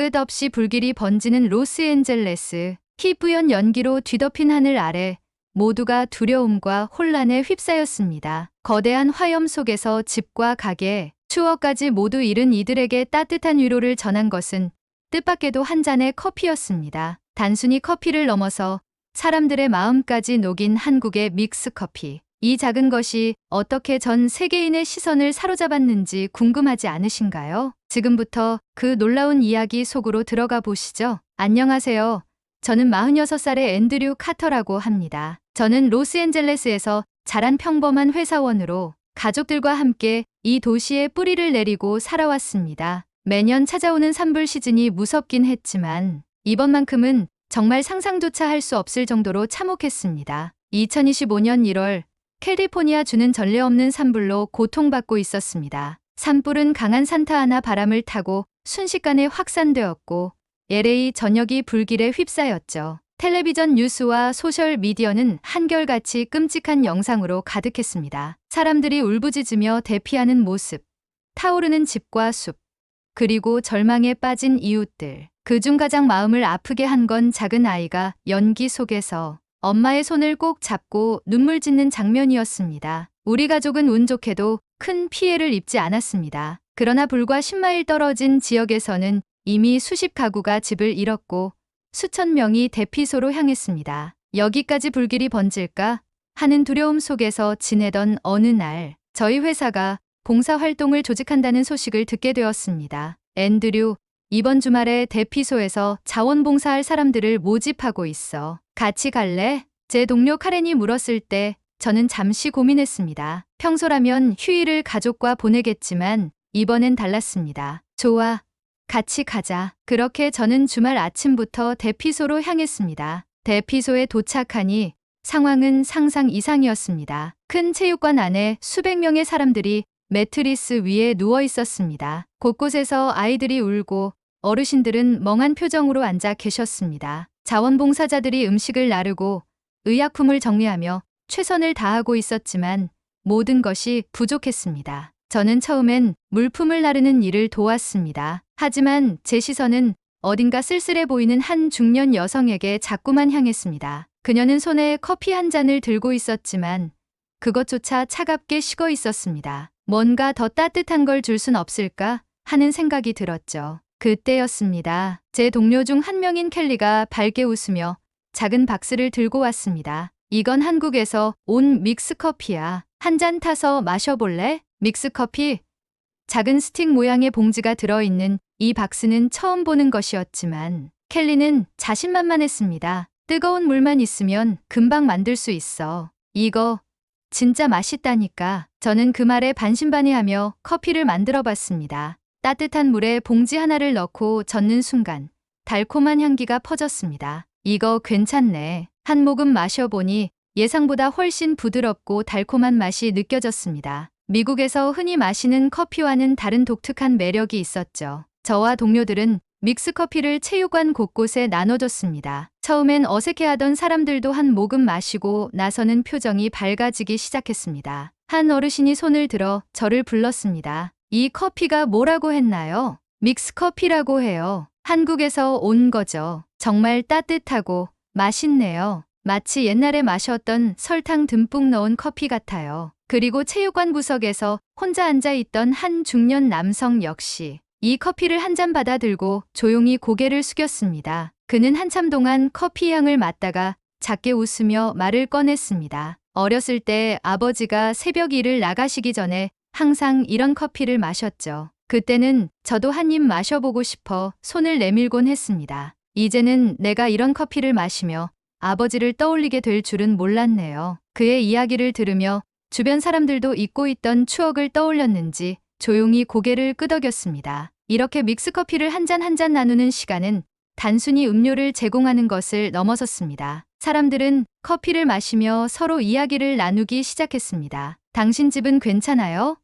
끝없이 불길이 번지는 로스앤젤레스. 희뿌연 연기로 뒤덮인 하늘 아래 모두가 두려움과 혼란에 휩싸였습니다. 거대한 화염 속에서 집과 가게, 추억까지 모두 잃은 이들에게 따뜻한 위로를 전한 것은 뜻밖에도 한 잔의 커피였습니다. 단순히 커피를 넘어서 사람들의 마음까지 녹인 한국의 믹스커피. 이 작은 것이 어떻게 전 세계인의 시선을 사로잡았는지 궁금하지 않으신가요? 지금부터 그 놀라운 이야기 속으로 들어가 보시죠. 안녕하세요. 저는 46살의 앤드류 카터라고 합니다. 저는 로스앤젤레스에서 자란 평범한 회사원으로 가족들과 함께 이 도시에 뿌리를 내리고 살아왔습니다. 매년 찾아오는 산불 시즌이 무섭긴 했지만 이번만큼은 정말 상상조차 할 수 없을 정도로 참혹했습니다. 2025년 1월 캘리포니아 주는 전례 없는 산불로 고통받고 있었습니다. 산불은 강한 산타아나 바람을 타고 순식간에 확산되었고 LA 전역이 불길에 휩싸였죠. 텔레비전 뉴스와 소셜 미디어는 한결같이 끔찍한 영상으로 가득했습니다. 사람들이 울부짖으며 대피하는 모습, 타오르는 집과 숲, 그리고 절망에 빠진 이웃들. 그중 가장 마음을 아프게 한 건 작은 아이가 연기 속에서 엄마의 손을 꼭 잡고 눈물 짓는 장면이었습니다. 우리 가족은 운 좋게도 큰 피해를 입지 않았습니다. 그러나 불과 10마일 떨어진 지역에서는 이미 수십 가구가 집을 잃었고 수천 명이 대피소로 향했습니다. 여기까지 불길이 번질까 하는 두려움 속에서 지내던 어느 날 저희 회사가 봉사활동을 조직한다는 소식을 듣게 되었습니다. 앤드류, 이번 주말에 대피소에서 자원봉사할 사람들을 모집하고 있어. 같이 갈래? 제 동료 카렌이 물었을 때 저는 잠시 고민했습니다. 평소라면 휴일을 가족과 보내겠지만 이번엔 달랐습니다. 좋아. 같이 가자. 그렇게 저는 주말 아침부터 대피소로 향했습니다. 대피소에 도착하니 상황은 상상 이상이었습니다. 큰 체육관 안에 수백 명의 사람들이 매트리스 위에 누워 있었습니다. 곳곳에서 아이들이 울고 어르신들은 멍한 표정으로 앉아 계셨습니다. 자원봉사자들이 음식을 나르고 의약품을 정리하며 최선을 다하고 있었지만 모든 것이 부족했습니다. 저는 처음엔 물품을 나르는 일을 도왔습니다. 하지만 제 시선은 어딘가 쓸쓸해 보이는 한 중년 여성에게 자꾸만 향했습니다. 그녀는 손에 커피 한 잔을 들고 있었지만 그것조차 차갑게 식어 있었습니다. 뭔가 더 따뜻한 걸 줄 순 없을까 하는 생각이 들었죠. 그때였습니다. 제 동료 중 한 명인 켈리가 밝게 웃으며 작은 박스를 들고 왔습니다. 이건 한국에서 온 믹스커피야. 한 잔 타서 마셔볼래? 믹스커피? 작은 스틱 모양의 봉지가 들어있는 이 박스는 처음 보는 것이었지만 켈리는 자신만만했습니다. 뜨거운 물만 있으면 금방 만들 수 있어. 이거 진짜 맛있다니까. 저는 그 말에 반신반의하며 커피를 만들어 봤습니다. 따뜻한 물에 봉지 하나를 넣고 젓는 순간 달콤한 향기가 퍼졌습니다. 이거 괜찮네. 한 모금 마셔보니 예상보다 훨씬 부드럽고 달콤한 맛이 느껴졌습니다. 미국에서 흔히 마시는 커피와는 다른 독특한 매력이 있었죠. 저와 동료들은 믹스커피를 체육관 곳곳에 나눠줬습니다. 처음엔 어색해하던 사람들도 한 모금 마시고 나서는 표정이 밝아지기 시작했습니다. 한 어르신이 손을 들어 저를 불렀습니다. 이 커피가 뭐라고 했나요? 믹스커피라고 해요. 한국에서 온 거죠. 정말 따뜻하고 맛있네요. 마치 옛날에 마셨던 설탕 듬뿍 넣은 커피 같아요. 그리고 체육관 구석에서 혼자 앉아있던 한 중년 남성 역시 이 커피를 한 잔 받아들고 조용히 고개를 숙였습니다. 그는 한참 동안 커피 향을 맡다가 작게 웃으며 말을 꺼냈습니다. 어렸을 때 아버지가 새벽 일을 나가시기 전에 항상 이런 커피를 마셨죠. 그때는 저도 한 입 마셔보고 싶어 손을 내밀곤 했습니다. 이제는 내가 이런 커피를 마시며 아버지를 떠올리게 될 줄은 몰랐네요. 그의 이야기를 들으며 주변 사람들도 잊고 있던 추억을 떠올렸는지 조용히 고개를 끄덕였습니다. 이렇게 믹스커피를 한 잔 한 잔 나누는 시간은 단순히 음료를 제공하는 것을 넘어섰습니다. 사람들은 커피를 마시며 서로 이야기를 나누기 시작했습니다. 당신 집은 괜찮아요?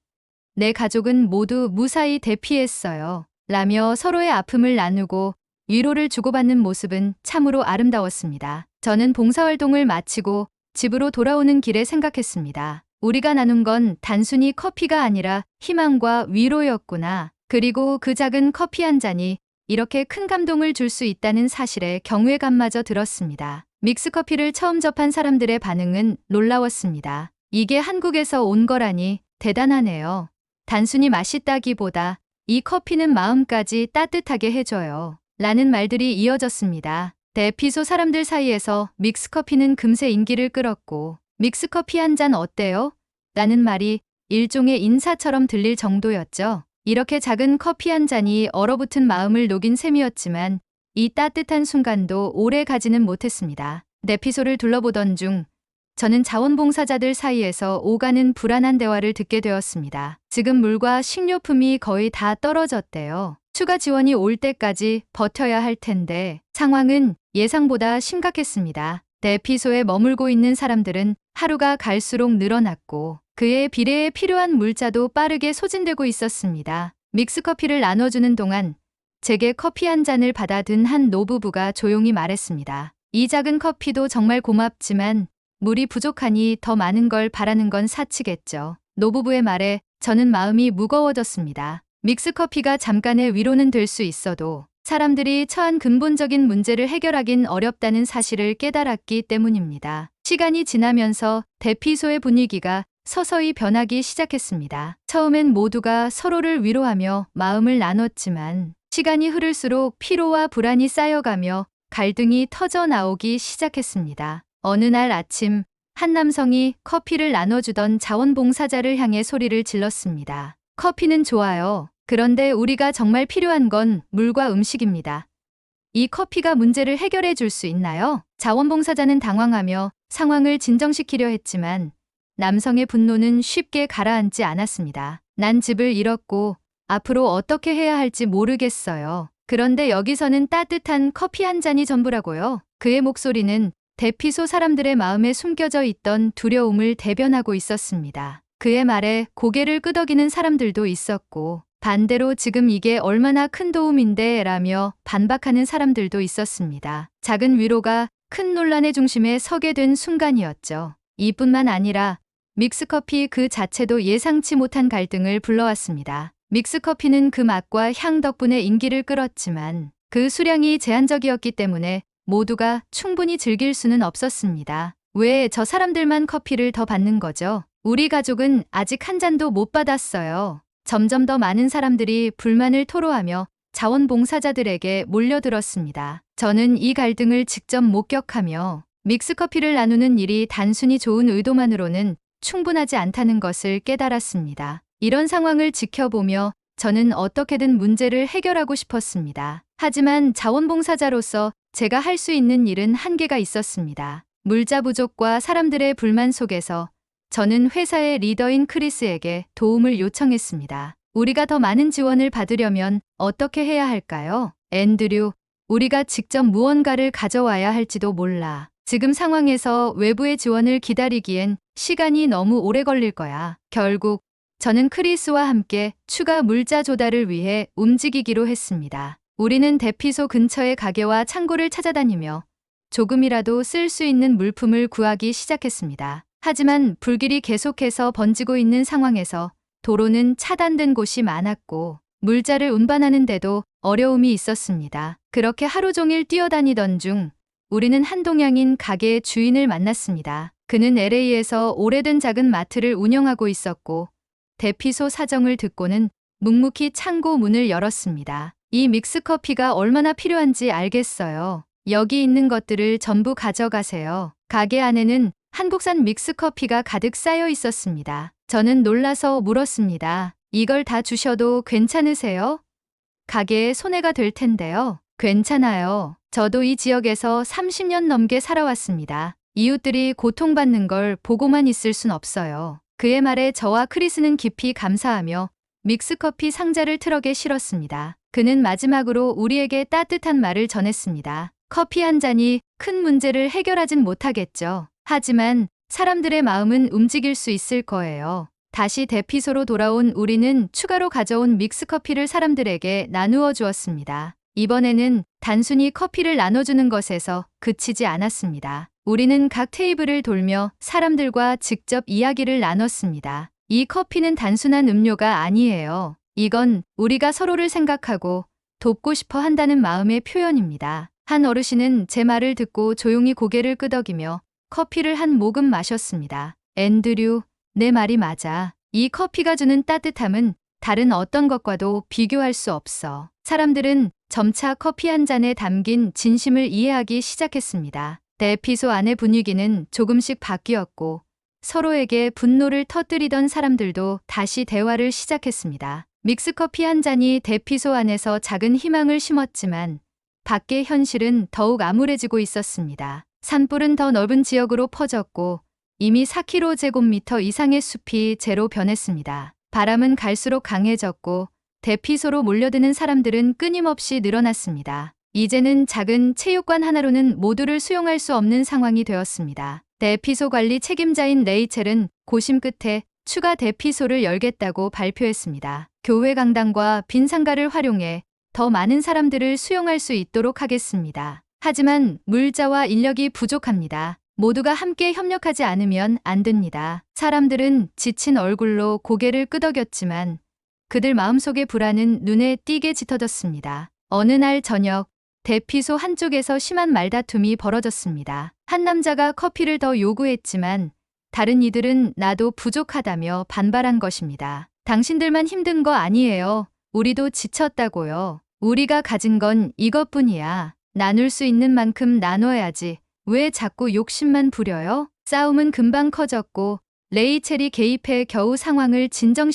내 가족은 모두 무사히 대피했어요. 라며 서로의 아픔을 나누고 위로를 주고받는 모습은 참으로 아름다웠습니다. 저는 봉사활동을 마치고 집으로 돌아오는 길에 생각했습니다. 우리가 나눈 건 단순히 커피가 아니라 희망과 위로였구나. 그리고 그 작은 커피 한 잔이 이렇게 큰 감동을 줄 수 있다는 사실에 경외감마저 들었습니다. 믹스커피를 처음 접한 사람들의 반응은 놀라웠습니다. 이게 한국에서 온 거라니 대단하네요. 단순히 맛있다기보다 이 커피는 마음까지 따뜻하게 해줘요. 라는 말들이 이어졌습니다. 대피소 사람들 사이에서 믹스커피는 금세 인기를 끌었고 믹스커피 한 잔 어때요? 라는 말이 일종의 인사처럼 들릴 정도였죠. 이렇게 작은 커피 한 잔이 얼어붙은 마음을 녹인 셈이었지만 이 따뜻한 순간도 오래 가지는 못했습니다. 대피소를 둘러보던 중 저는 자원봉사자들 사이에서 오가는 불안한 대화를 듣게 되었습니다. 지금 물과 식료품이 거의 다 떨어졌대요. 추가 지원이 올 때까지 버텨야 할 텐데 상황은 예상보다 심각했습니다. 대피소에 머물고 있는 사람들은 하루가 갈수록 늘어났고 그에 비례해 필요한 물자도 빠르게 소진되고 있었습니다. 믹스커피를 나눠주는 동안 제게 커피 한 잔을 받아 든 한 노부부가 조용히 말했습니다. 이 작은 커피도 정말 고맙지만 물이 부족하니 더 많은 걸 바라는 건 사치겠죠. 노부부의 말에 저는 마음이 무거워졌습니다. 믹스커피가 잠깐의 위로는 될 수 있어도 사람들이 처한 근본적인 문제를 해결하긴 어렵다는 사실을 깨달았기 때문입니다. 시간이 지나면서 대피소의 분위기가 서서히 변하기 시작했습니다. 처음엔 모두가 서로를 위로하며 마음을 나눴지만 시간이 흐를수록 피로와 불안이 쌓여가며 갈등이 터져 나오기 시작했습니다. 어느 날 아침 한 남성이 커피를 나눠주던 자원봉사자를 향해 소리를 질렀습니다. 커피는 좋아요. 그런데 우리가 정말 필요한 건 물과 음식입니다. 이 커피가 문제를 해결해 줄 수 있나요? 자원봉사자는 당황하며 상황을 진정시키려 했지만 남성의 분노는 쉽게 가라앉지 않았습니다. 난 집을 잃었고 앞으로 어떻게 해야 할지 모르겠어요. 그런데 여기서는 따뜻한 커피 한 잔이 전부라고요. 그의 목소리는 대피소 사람들의 마음에 숨겨져 있던 두려움을 대변하고 있었습니다. 그의 말에 고개를 끄덕이는 사람들도 있었고 반대로 지금 이게 얼마나 큰 도움인데 라며 반박하는 사람들도 있었습니다. 작은 위로가 큰 논란의 중심에 서게 된 순간이었죠. 이뿐만 아니라 믹스커피 그 자체도 예상치 못한 갈등을 불러왔습니다. 믹스커피는 그 맛과 향 덕분에 인기를 끌었지만 그 수량이 제한적이었기 때문에 모두가 충분히 즐길 수는 없었습니다. 왜 저 사람들만 커피를 더 받는 거죠? 우리 가족은 아직 한 잔도 못 받았어요. 점점 더 많은 사람들이 불만을 토로하며 자원봉사자들에게 몰려들었습니다. 저는 이 갈등을 직접 목격하며 믹스커피를 나누는 일이 단순히 좋은 의도만으로는 충분하지 않다는 것을 깨달았습니다. 이런 상황을 지켜보며 저는 어떻게든 문제를 해결하고 싶었습니다. 하지만 자원봉사자로서 제가 할 수 있는 일은 한계가 있었습니다. 물자 부족과 사람들의 불만 속에서 저는 회사의 리더인 크리스에게 도움을 요청했습니다. 우리가 더 많은 지원을 받으려면 어떻게 해야 할까요? 앤드류, 우리가 직접 무언가를 가져와야 할지도 몰라. 지금 상황에서 외부의 지원을 기다리기엔 시간이 너무 오래 걸릴 거야. 결국 저는 크리스와 함께 추가 물자 조달을 위해 움직이기로 했습니다. 우리는 대피소 근처의 가게와 창고를 찾아다니며 조금이라도 쓸 수 있는 물품을 구하기 시작했습니다. 하지만 불길이 계속해서 번지고 있는 상황에서 도로는 차단된 곳이 많았고 물자를 운반하는데도 어려움이 있었습니다. 그렇게 하루 종일 뛰어다니던 중 우리는 한동양인 가게의 주인을 만났습니다. 그는 LA에서 오래된 작은 마트를 운영하고 있었고 대피소 사정을 듣고는 묵묵히 창고 문을 열었습니다. 이 믹스커피가 얼마나 필요한지 알겠어요. 여기 있는 것들을 전부 가져가세요. 가게 안에는 한국산 믹스커피가 가득 쌓여 있었습니다. 저는 놀라서 물었습니다. 이걸 다 주셔도 괜찮으세요? 가게에 손해가 될 텐데요. 괜찮아요. 저도 이 지역에서 30년 넘게 살아왔습니다. 이웃들이 고통받는 걸 보고만 있을 순 없어요. 그의 말에 저와 크리스는 깊이 감사하며 믹스커피 상자를 트럭에 실었습니다. 그는 마지막으로 우리에게 따뜻한 말을 전했습니다. 커피 한 잔이 큰 문제를 해결하진 못하겠죠. 하지만 사람들의 마음은 움직일 수 있을 거예요. 다시 대피소로 돌아온 우리는 추가로 가져온 믹스커피를 사람들에게 나누어 주었습니다. 이번에는 단순히 커피를 나눠주는 것에서 그치지 않았습니다. 우리는 각 테이블을 돌며 사람들과 직접 이야기를 나눴습니다. 이 커피는 단순한 음료가 아니에요. 이건 우리가 서로를 생각하고 돕고 싶어 한다는 마음의 표현입니다. 한 어르신은 제 말을 듣고 조용히 고개를 끄덕이며 커피를 한 모금 마셨습니다. 앤드류, 내 말이 맞아. 이 커피가 주는 따뜻함은 다른 어떤 것과도 비교할 수 없어. 사람들은 점차 커피 한 잔에 담긴 진심을 이해하기 시작했습니다. 대피소 안의 분위기는 조금씩 바뀌었고 서로에게 분노를 터뜨리던 사람들도 다시 대화를 시작했습니다. 믹스커피 한 잔이 대피소 안에서 작은 희망을 심었지만 밖의 현실은 더욱 암울해지고 있었습니다. 산불은 더 넓은 지역으로 퍼졌고 이미 4km 이상의 숲이 재로 변했습니다. 바람은 갈수록 강해졌고 대피소로 몰려드는 사람들은 끊임없이 늘어났습니다. 이제는 작은 체육관 하나로는 모두를 수용할 수 없는 상황이 되었습니다. 대피소 관리 책임자인 레이첼은 고심 끝에 추가 대피소를 열겠다고 발표했습니다. 교회 강당과 빈 상가를 활용해 더 많은 사람들을 수용할 수 있도록 하겠습니다. 하지만 물자와 인력이 부족합니다. 모두가 함께 협력하지 않으면 안 됩니다. 사람들은 지친 얼굴로 고개를 끄덕였지만 그들 마음속의 불안은 눈에 띄게 짙어졌습니다. 어느 날 저녁, 대피소 한쪽에서 심한 말다툼이 벌어졌습니다. 한 남자가 커피를 더 요구했지만 다른 이들은 나도 부족하다며 반발한 것입니다. 당신들만 힘든 거 아니에요. 우리도 지쳤다고요. 우리가 가진 건 이것뿐이야. 나눌 수 있는 만큼 나눠야지. 왜 자꾸 욕심만 부려요? 싸움은 금방 커졌고 레이첼이 개입해 겨우 상황을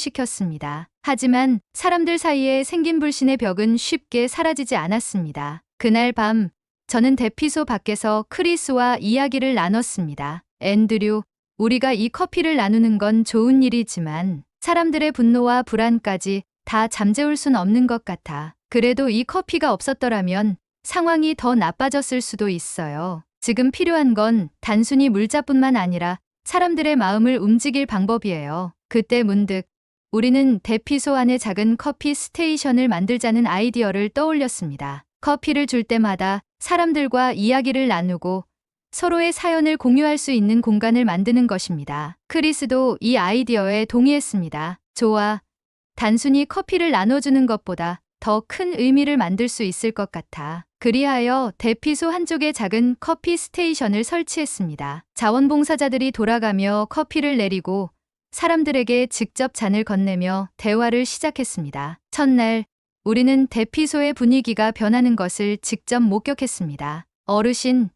진정시켰습니다. 하지만 사람들 사이에 생긴 불신의 벽은 쉽게 사라지지 않았습니다. 그날 밤 저는 대피소 밖에서 크리스와 이야기를 나눴습니다. 앤드류, 우리가 이 커피를 나누는 건 좋은 일이지만 사람들의 분노와 불안까지 다 잠재울 순 없는 것 같아. 그래도 이 커피가 없었더라면 상황이 더 나빠졌을 수도 있어요. 지금 필요한 건 단순히 물자뿐만 아니라 사람들의 마음을 움직일 방법이에요. 그때 문득 우리는 대피소 안에 작은 커피 스테이션을 만들자는 아이디어를 떠올렸습니다. 커피를 줄 때마다 사람들과 이야기를 나누고 서로의 사연을 공유할 수 있는 공간을 만드는 것입니다. 크리스도 이 아이디어에 동의했습니다. 좋아. 단순히 커피를 나눠주는 것보다 더 큰 의미를 만들 수 있을 것 같아. 그리하여 대피소 한쪽에 작은 커피 스테이션을 설치했습니다. 자원봉사자들이 돌아가며 커피를 내리고 사람들에게 직접 잔을 건네며 대화를 시작했습니다. 첫날, 우리는 대피소의 분위기가 변하는 것을 직접 목격했습니다. 어르신,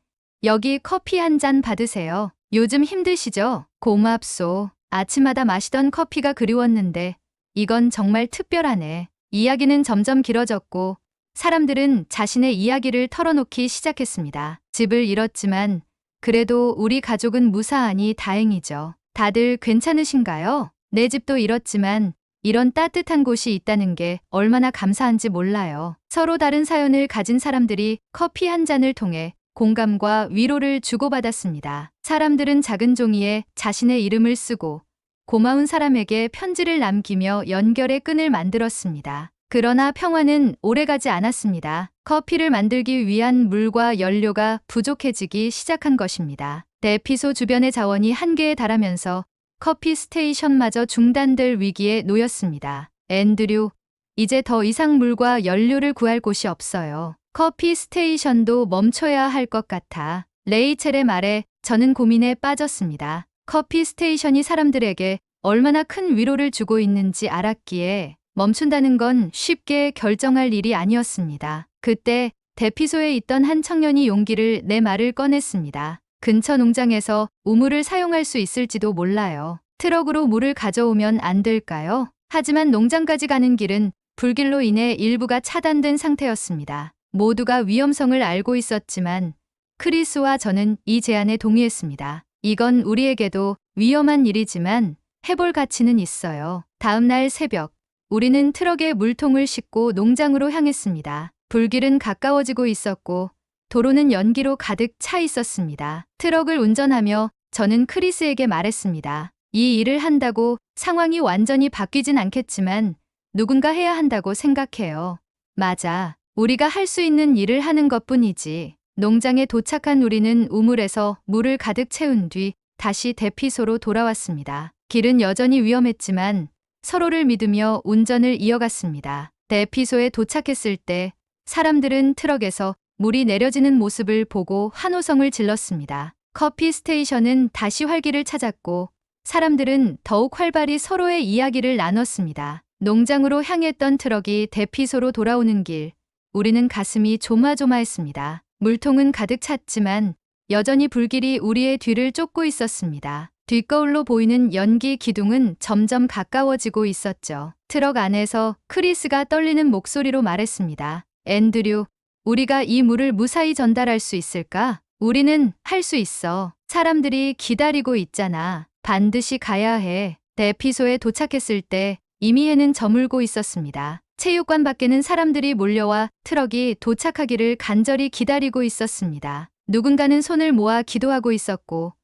여기 커피 한 잔 받으세요. 요즘 힘드시죠? 고맙소. 아침마다 마시던 커피가 그리웠는데 이건 정말 특별하네. 이야기는 점점 길어졌고 사람들은 자신의 이야기를 털어놓기 시작했습니다. 집을 잃었지만 그래도 우리 가족은 무사하니 다행이죠. 다들 괜찮으신가요? 내 집도 잃었지만 이런 따뜻한 곳이 있다는 게 얼마나 감사한지 몰라요. 서로 다른 사연을 가진 사람들이 커피 한 잔을 통해 공감과 위로를 주고받았습니다. 사람들은 작은 종이에 자신의 이름을 쓰고 고마운 사람에게 편지를 남기며 연결의 끈을 만들었습니다. 그러나 평화는 오래가지 않았습니다. 커피를 만들기 위한 물과 연료가 부족해지기 시작한 것입니다. 대피소 주변의 자원이 한계에 달하면서 커피 스테이션마저 중단될 위기에 놓였습니다. 앤드류, 이제 더 이상 물과 연료를 구할 곳이 없어요. 커피 스테이션도 멈춰야 할 것 같아. 레이첼의 말에 저는 고민에 빠졌습니다. 커피 스테이션이 사람들에게 얼마나 큰 위로를 주고 있는지 알았기에 멈춘다는 건 쉽게 결정할 일이 아니었습니다. 그때 대피소에 있던 한 청년이 용기를 내 말을 꺼냈습니다. 근처 농장에서 우물을 사용할 수 있을지도 몰라요. 트럭으로 물을 가져오면 안 될까요? 하지만 농장까지 가는 길은 불길로 인해 일부가 차단된 상태였습니다. 모두가 위험성을 알고 있었지만 크리스와 저는 이 제안에 동의했습니다. 이건 우리에게도 위험한 일이지만 해볼 가치는 있어요. 다음 날 새벽, 우리는 트럭에 물통을 싣고 농장으로 향했습니다. 불길은 가까워지고 있었고 도로는 연기로 가득 차 있었습니다. 트럭을 운전하며 저는 크리스에게 말했습니다. 이 일을 한다고 상황이 완전히 바뀌진 않겠지만 누군가 해야 한다고 생각해요. 맞아. 우리가 할 수 있는 일을 하는 것뿐이지. 농장에 도착한 우리는 우물에서 물을 가득 채운 뒤 다시 대피소로 돌아왔습니다. 길은 여전히 위험했지만 서로를 믿으며 운전을 이어갔습니다. 대피소에 도착했을 때 사람들은 트럭에서 물이 내려지는 모습을 보고 환호성을 질렀습니다. 커피 스테이션은 다시 활기를 찾았고 사람들은 더욱 활발히 서로의 이야기를 나눴습니다. 농장으로 향했던 트럭이 대피소로 돌아오는 길, 우리는 가슴이 조마조마했습니다. 물통은 가득 찼지만 여전히 불길이 우리의 뒤를 쫓고 있었습니다. 뒷거울로 보이는 연기 기둥은 점점 가까워지고 있었죠. 트럭 안에서 크리스가 떨리는 목소리로 말했습니다. 앤드류, 우리가 이 물을 무사히 전달할 수 있을까? 우리는 할 수 있어. 사람들이 기다리고 있잖아. 반드시 가야 해. 대피소에 도착했을 때 이미 해는 저물고 있었습니다. 체육관 밖에는 사람들이 몰려와 트럭이 도착하기를 간절히 기다리고 있었습니다. 누군가는 손을 모아 기도하고 있었고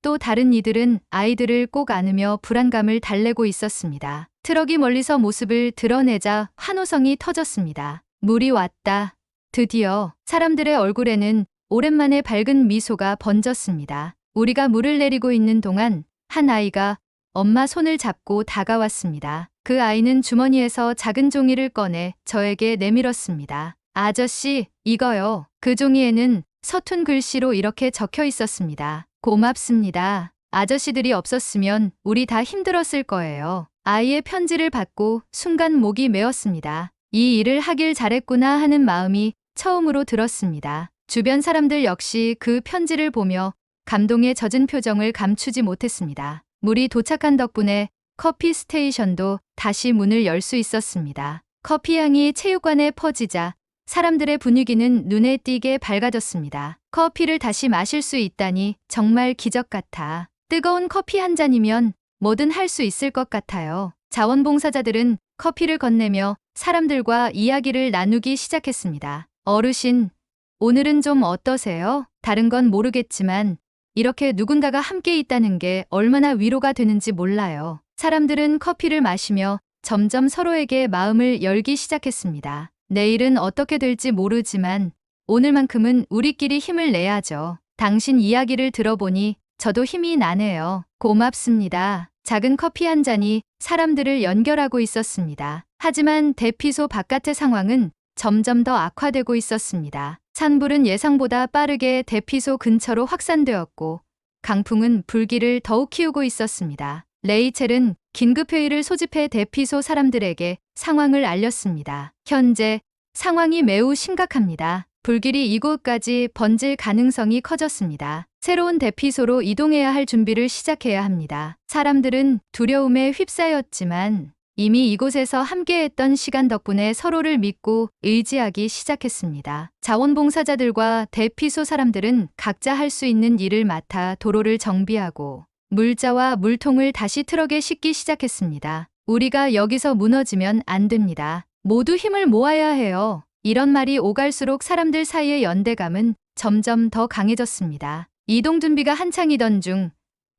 또 다른 이들은 아이들을 꼭 안으며 불안감을 달래고 있었습니다. 트럭이 멀리서 모습을 드러내자 환호성이 터졌습니다. 물이 왔다. 드디어. 사람들의 얼굴에는 오랜만에 밝은 미소가 번졌습니다. 우리가 물을 내리고 있는 동안 한 아이가 엄마 손을 잡고 다가왔습니다. 그 아이는 주머니에서 작은 종이를 꺼내 저에게 내밀었습니다. 아저씨, 이거요. 그 종이에는 서툰 글씨로 이렇게 적혀 있었습니다. 고맙습니다. 아저씨들이 없었으면 우리 다 힘들었을 거예요. 아이의 편지를 받고 순간 목이 메었습니다. 이 일을 하길 잘했구나 하는 마음이 처음으로 들었습니다. 주변 사람들 역시 그 편지를 보며 감동에 젖은 표정을 감추지 못했습니다. 물이 도착한 덕분에 커피 스테이션도 다시 문을 열 수 있었습니다. 커피 향이 체육관에 퍼지자 사람들의 분위기는 눈에 띄게 밝아졌습니다. 커피를 다시 마실 수 있다니 정말 기적 같아. 뜨거운 커피 한 잔이면 뭐든 할 수 있을 것 같아요. 자원봉사자들은 커피를 건네며 사람들과 이야기를 나누기 시작했습니다. 어르신, 오늘은 좀 어떠세요? 다른 건 모르겠지만 이렇게 누군가가 함께 있다는 게 얼마나 위로가 되는지 몰라요. 사람들은 커피를 마시며 점점 서로에게 마음을 열기 시작했습니다. 내일은 어떻게 될지 모르지만 오늘만큼은 우리끼리 힘을 내야죠. 당신 이야기를 들어보니 저도 힘이 나네요. 고맙습니다. 작은 커피 한 잔이 사람들을 연결하고 있었습니다. 하지만 대피소 바깥의 상황은 점점 더 악화되고 있었습니다. 산불은 예상보다 빠르게 대피소 근처로 확산되었고 강풍은 불길을 더욱 키우고 있었습니다. 레이첼은 긴급회의를 소집해 대피소 사람들에게 상황을 알렸습니다. 현재 상황이 매우 심각합니다. 불길이 이곳까지 번질 가능성이 커졌습니다. 새로운 대피소로 이동해야 할 준비를 시작해야 합니다. 사람들은 두려움에 휩싸였지만 이미 이곳에서 함께했던 시간 덕분에 서로를 믿고 의지하기 시작했습니다. 자원봉사자들과 대피소 사람들은 각자 할 수 있는 일을 맡아 도로를 정비하고 물자와 물통을 다시 트럭에 싣기 시작했습니다. 우리가 여기서 무너지면 안 됩니다. 모두 힘을 모아야 해요. 이런 말이 오갈수록 사람들 사이의 연대감은 점점 더 강해졌습니다. 이동 준비가 한창이던 중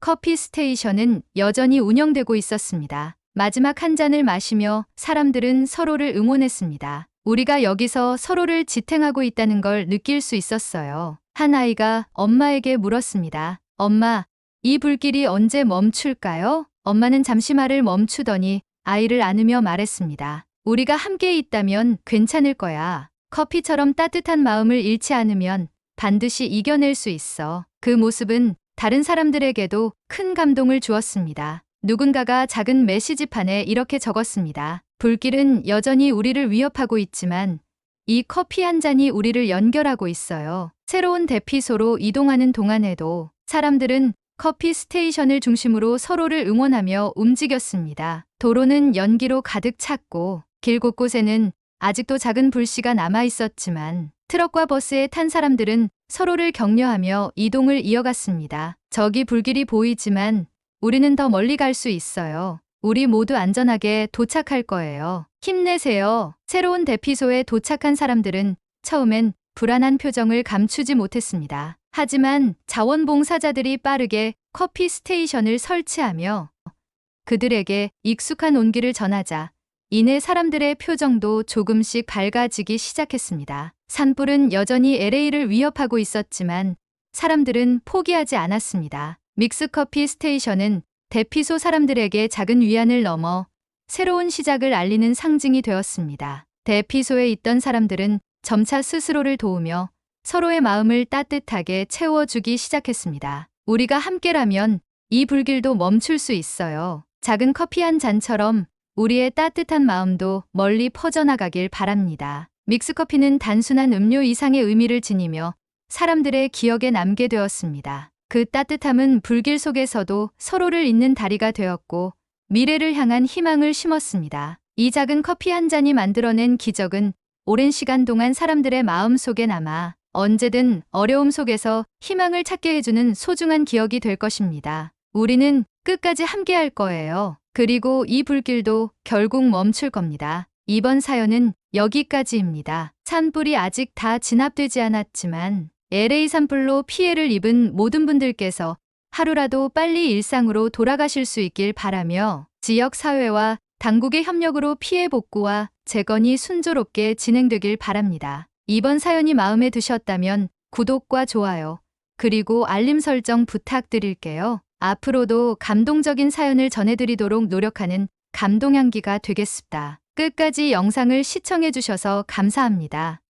커피 스테이션은 여전히 운영되고 있었습니다. 마지막 한 잔을 마시며 사람들은 서로를 응원했습니다. 우리가 여기서 서로를 지탱하고 있다는 걸 느낄 수 있었어요. 한 아이가 엄마에게 물었습니다. 엄마, 이 불길이 언제 멈출까요? 엄마는 잠시 말을 멈추더니 아이를 안으며 말했습니다. 우리가 함께 있다면 괜찮을 거야. 커피처럼 따뜻한 마음을 잃지 않으면 반드시 이겨낼 수 있어. 그 모습은 다른 사람들에게도 큰 감동을 주었습니다. 누군가가 작은 메시지판에 이렇게 적었습니다. 불길은 여전히 우리를 위협하고 있지만 이 커피 한 잔이 우리를 연결하고 있어요. 새로운 대피소로 이동하는 동안에도 사람들은 커피 스테이션을 중심으로 서로를 응원하며 움직였습니다. 도로는 연기로 가득 찼고 길 곳곳에는 아직도 작은 불씨가 남아 있었지만 트럭과 버스에 탄 사람들은 서로를 격려하며 이동을 이어갔습니다. 저기 불길이 보이지만 우리는 더 멀리 갈 수 있어요. 우리 모두 안전하게 도착할 거예요. 힘내세요. 새로운 대피소에 도착한 사람들은 처음엔 불안한 표정을 감추지 못했습니다. 하지만 자원봉사자들이 빠르게 커피 스테이션을 설치하며 그들에게 익숙한 온기를 전하자 이내 사람들의 표정도 조금씩 밝아지기 시작했습니다. 산불은 여전히 LA를 위협하고 있었지만 사람들은 포기하지 않았습니다. 믹스커피 스테이션은 대피소 사람들에게 작은 위안을 넘어 새로운 시작을 알리는 상징이 되었습니다. 대피소에 있던 사람들은 점차 스스로를 도우며 서로의 마음을 따뜻하게 채워주기 시작했습니다. 우리가 함께라면 이 불길도 멈출 수 있어요. 작은 커피 한 잔처럼 우리의 따뜻한 마음도 멀리 퍼져나가길 바랍니다. 믹스커피는 단순한 음료 이상의 의미를 지니며 사람들의 기억에 남게 되었습니다. 그 따뜻함은 불길 속에서도 서로를 잇는 다리가 되었고 미래를 향한 희망을 심었습니다. 이 작은 커피 한 잔이 만들어낸 기적은 오랜 시간 동안 사람들의 마음 속에 남아 언제든 어려움 속에서 희망을 찾게 해주는 소중한 기억이 될 것입니다. 우리는 끝까지 함께할 거예요. 그리고 이 불길도 결국 멈출 겁니다. 이번 사연은 여기까지입니다. 산불이 아직 다 진압되지 않았지만 LA 산불로 피해를 입은 모든 분들께서 하루라도 빨리 일상으로 돌아가실 수 있길 바라며 지역 사회와 당국의 협력으로 피해 복구와 재건이 순조롭게 진행되길 바랍니다. 이번 사연이 마음에 드셨다면 구독과 좋아요, 그리고 알림 설정 부탁드릴게요. 앞으로도 감동적인 사연을 전해드리도록 노력하는 감동향기가 되겠습니다. 끝까지 영상을 시청해주셔서 감사합니다.